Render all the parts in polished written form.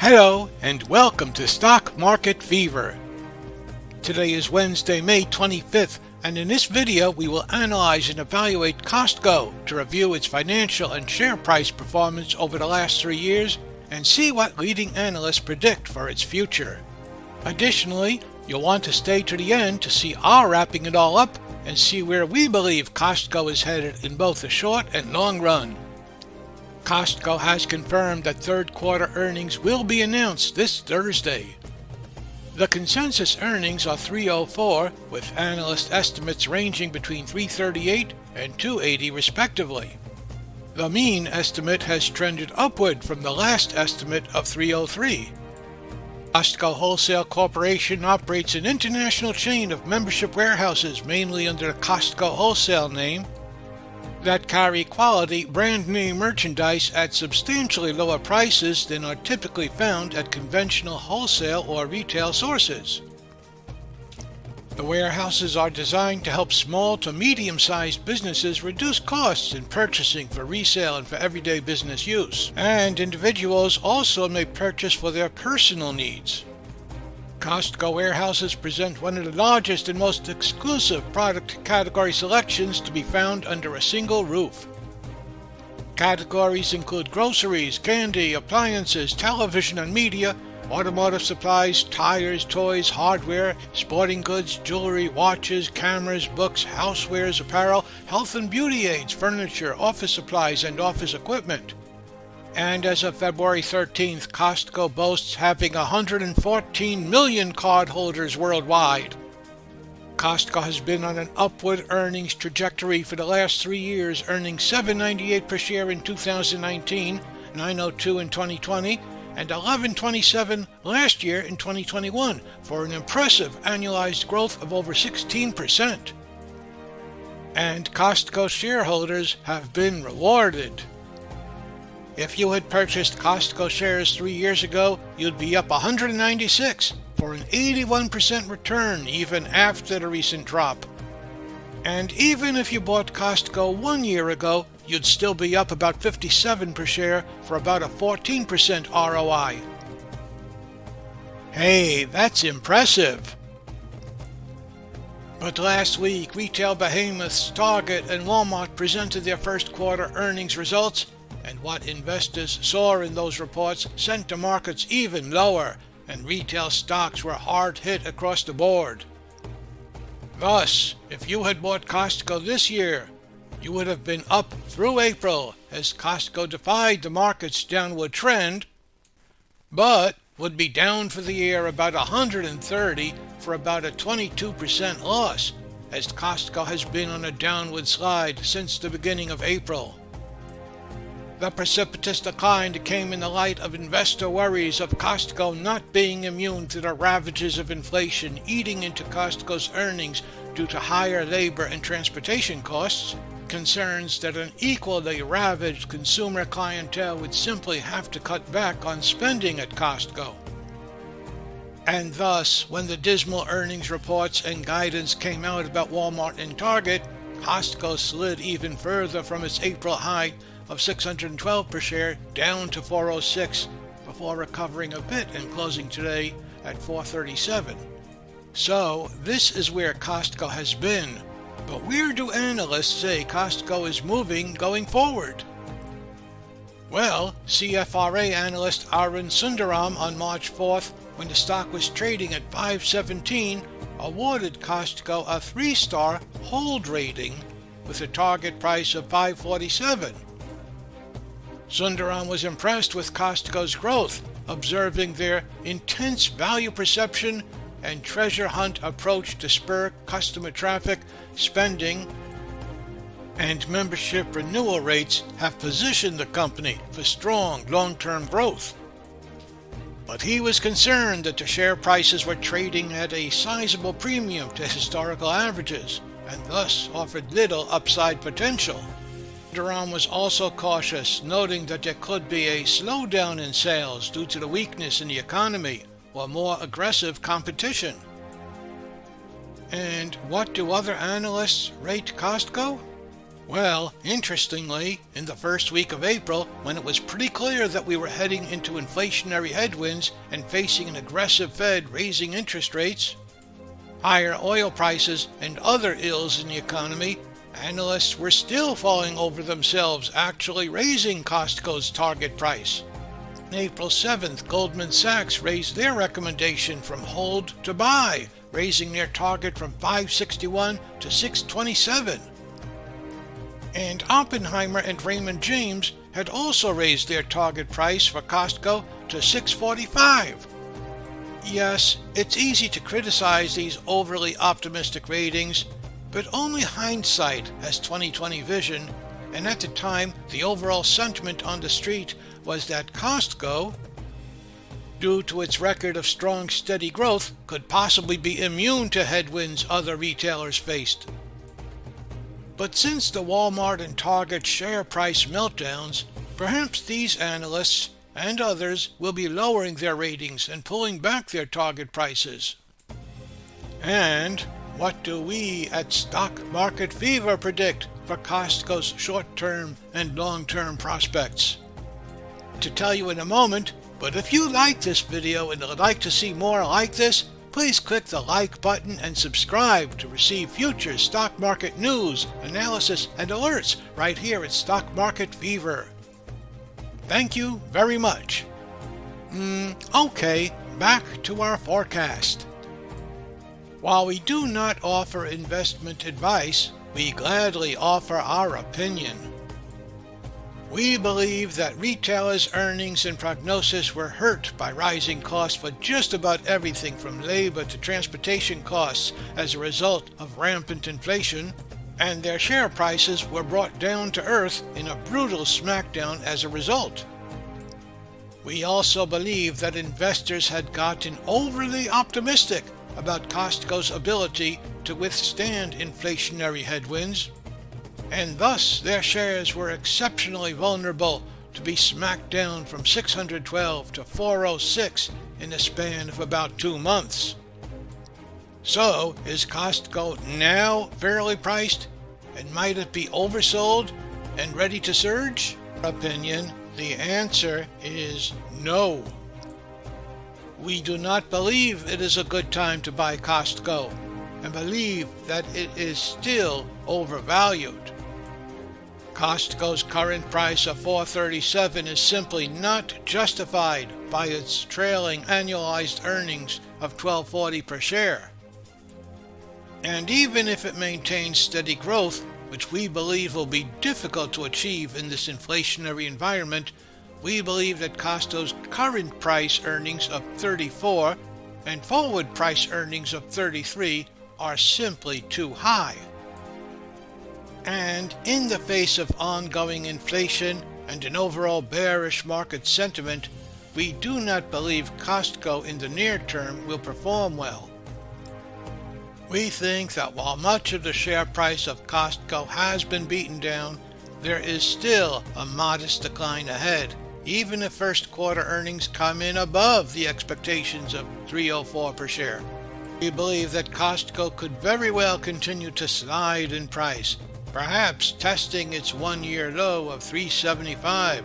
Hello and welcome to Stock Market Fever. Today is Wednesday, May 25th, and in this video we will analyze and evaluate Costco to review its financial and share price performance over the last 3 years and see what leading analysts predict for its future. Additionally, you'll want to stay to the end to see our wrapping it all up and see where we believe Costco is headed in both the short and long run. Costco has confirmed that third quarter earnings will be announced this Thursday. The consensus earnings are $3.04, with analyst estimates ranging between $3.38 and $2.80 respectively. The mean estimate has trended upward from the last estimate of $3.03. Costco Wholesale Corporation operates an international chain of membership warehouses mainly under the Costco Wholesale name that carry quality brand name merchandise at substantially lower prices than are typically found at conventional wholesale or retail sources. The warehouses are designed to help small to medium-sized businesses reduce costs in purchasing for resale and for everyday business use, and individuals also may purchase for their personal needs. Costco warehouses present one of the largest and most exclusive product category selections to be found under a single roof. Categories include groceries, candy, appliances, television and media, automotive supplies, tires, toys, hardware, sporting goods, jewelry, watches, cameras, books, housewares, apparel, health and beauty aids, furniture, office supplies, and office equipment. And as of February 13th, Costco boasts having 114 million cardholders worldwide. Costco has been on an upward earnings trajectory for the last 3 years, earning $7.98 per share in 2019, $9.02 in 2020, and $11.27 last year in 2021, for an impressive annualized growth of over 16%. And Costco shareholders have been rewarded. If you had purchased Costco shares 3 years ago, you'd be up 196 for an 81% return even after the recent drop. And even if you bought Costco 1 year ago, you'd still be up about 57 per share for about a 14% ROI. Hey, that's impressive. But last week, retail behemoths Target and Walmart presented their first quarter earnings results, and what investors saw in those reports sent the markets even lower, and retail stocks were hard hit across the board. Thus, if you had bought Costco this year, you would have been up through April as Costco defied the market's downward trend, but would be down for the year about 130 for about a 22% loss, as Costco has been on a downward slide since the beginning of April. The precipitous decline came in the light of investor worries of Costco not being immune to the ravages of inflation eating into Costco's earnings due to higher labor and transportation costs, concerns that an equally ravaged consumer clientele would simply have to cut back on spending at Costco. And thus, when the dismal earnings reports and guidance came out about Walmart and Target, Costco slid even further from its April high of $612 per share down to $406 before recovering a bit and closing today at $437. So this is where Costco has been, but where do analysts say Costco is moving going forward? Well, CFRA analyst Arun Sundaram on March 4th, when the stock was trading at $517, awarded Costco a 3-star hold rating with a target price of $547. Sundaram was impressed with Costco's growth, observing their intense value perception and treasure hunt approach to spur customer traffic, spending, and membership renewal rates have positioned the company for strong long-term growth. But he was concerned that the share prices were trading at a sizable premium to historical averages and thus offered little upside potential. Sundaram was also cautious, noting that there could be a slowdown in sales due to the weakness in the economy or more aggressive competition. And what do other analysts rate Costco? Well, interestingly, in the first week of April, when it was pretty clear that we were heading into inflationary headwinds and facing an aggressive Fed raising interest rates, higher oil prices, and other ills in the economy, analysts were still falling over themselves, actually raising Costco's target price. On April 7th, Goldman Sachs raised their recommendation from hold to buy, raising their target from $5.61 to $6.27. And Oppenheimer and Raymond James had also raised their target price for Costco to $6.45. Yes, it's easy to criticize these overly optimistic ratings, but only hindsight has 20/20 vision, and at the time the overall sentiment on the street was that Costco, due to its record of strong steady growth, could possibly be immune to headwinds other retailers faced. But since the Walmart and Target share price meltdowns, perhaps these analysts and others will be lowering their ratings and pulling back their target prices. And what do we at Stock Market Fever predict for Costco's short-term and long-term prospects? To tell you in a moment, but if you like this video and would like to see more like this, please click the like button and subscribe to receive future stock market news, analysis, and alerts right here at Stock Market Fever. Thank you very much. Okay, back to our forecast. While we do not offer investment advice, we gladly offer our opinion. We believe that retailers' earnings and prognosis were hurt by rising costs for just about everything from labor to transportation costs as a result of rampant inflation, and their share prices were brought down to earth in a brutal smackdown as a result. We also believe that investors had gotten overly optimistic about Costco's ability to withstand inflationary headwinds, and thus their shares were exceptionally vulnerable to be smacked down from $612 to $406 in a span of about 2 months. So, is Costco now fairly priced, and might it be oversold and ready to surge? Opinion, the answer is no. We do not believe it is a good time to buy Costco, and believe that it is still overvalued. Costco's current price of $4.37 is simply not justified by its trailing annualized earnings of $12.40 per share. And even if it maintains steady growth, which we believe will be difficult to achieve in this inflationary environment, we believe that Costco's current price earnings of $34 and forward price earnings of $33 are simply too high. And in the face of ongoing inflation and an overall bearish market sentiment, we do not believe Costco in the near term will perform well. We think that while much of the share price of Costco has been beaten down, there is still a modest decline ahead, even if first quarter earnings come in above the expectations of $3.04 per share. We believe that Costco could very well continue to slide in price, perhaps testing its one-year low of $3.75,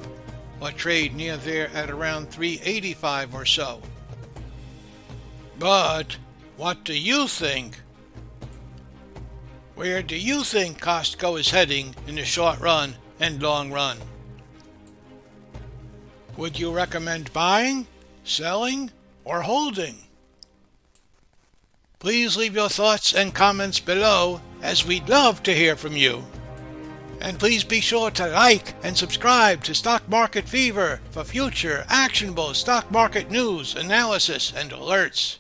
or trade near there at around $3.85 or so. But what do you think? Where do you think Costco is heading in the short run and long run? Would you recommend buying, selling, or holding? Please leave your thoughts and comments below, as we'd love to hear from you. And please be sure to like and subscribe to Stock Market Fever for future actionable stock market news, analysis, and alerts.